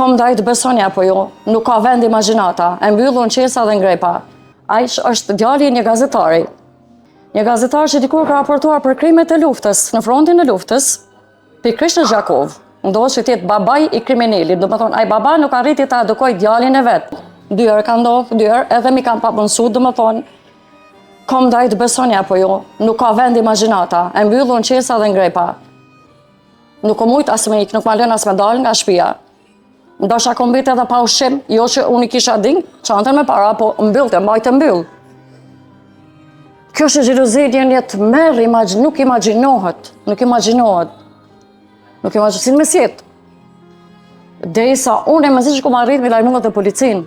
kom ndaj të besoni apo jo, nuk ka vend imagjinata, e mbyllur qesa dhe ngrepa. Ai është djali i një gazetari. Një gazetar që dikur ka raportuar për krimet e luftës, në frontin e luftës, pikërisht në Zhakov. Ndodhë që tjetë babaj i kriminalit, do më thonë, ai baba nuk arriti ta edukoj djalin e vetë. 2 herë ka ndodhë, 2 herë, edhe mi kam papënsu, do më thonë, kom ndaj të besoni apo jo, nuk ka vend imagjinata, e mbyllur qesa dhe ngrepa. Nuk o mujt as me ikë, nuk ma lën as me dalë nga shtëpia. Ndosha kom mbet edhe pa ushqim, jo që unë i kisha ding, çantën me para, po mbyllte, mbajtë mbyll. Kjo është xhelozia një të merr, nuk imagjinohet. Si me sjetë. Derisa unë e mësisht kom arrit me lajmëllat e policin.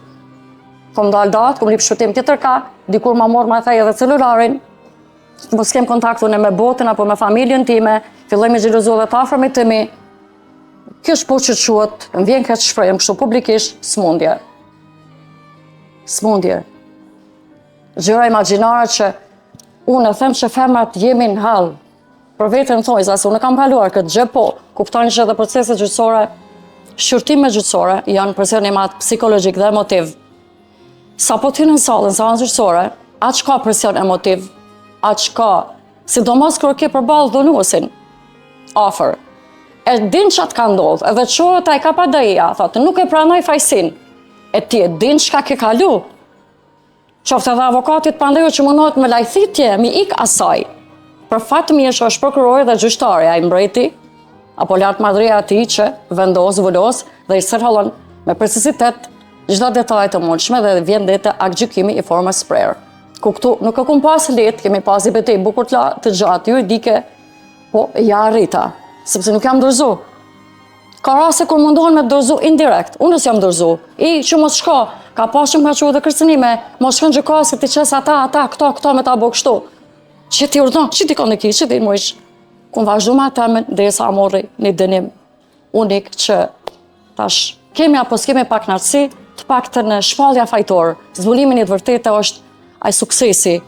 Kom dalë datë, kom lip shpëtim tjetër ka, dikur ma morë ma thej edhe celularin, mos kem kontaktu me botën apo me familjen time, filloj me xhelozu dhe të afërmit të mi. Kjo është po që quhet, më vjen këtë shprehje kështu publikisht, smundje. Smundje. Gjëra imagjinare që unë e them që femrat jemi në hall. Për vetën thoj, se unë kam kaluar këtë gjë, po kuptoni që edhe proceset gjyqësore, shqyrtimet gjyqësore janë presionimat psikologjik dhe emotiv. Sa po ty në sallën, sa në gjyqësore, aq ka presion emotiv, aq ka, sidomos kërë ke përballë dhunuesin, afër. E din çat ka ndodhë, edhe qohet ai ka pa daia, thotë, nuk e pranoj fajsin. E ti e din çka ke kalu. Qoftë edhe avokatit pandej që mundohet me lajthitje, mi ik asaj. Për fat të mirë që është prokurori dhe gjyqtari, ai mbreti, apo lartmadhëria e tij që vendos, volos dhe i sërhallon me precisitet çdo detaj të mundshme dhe vjen deri te aktgjykimi i formës prerë. Ku këtu nuk e kum pas lehtë, kemi pas i betejë bukur të gjatë juridike, po ja arrita. Sepse nuk jam dorëzu. Ka raste kur mundohen me dorëzu indirekt. Unë s'jam dorëzu. Që mos shko, ka pasur më ka dhe kërcënime, mos shkon gjykatës ti çes ata, këto me ta bë kështu. Që ti urdhon, që ti kanë që ti muish. Ku vazhdo me atë derisa morri një dënim unik që tash kemi apo s'kemi pak knatësi, të paktën në shpallja fajtor, zbulimi i të vërtetë është ai suksesi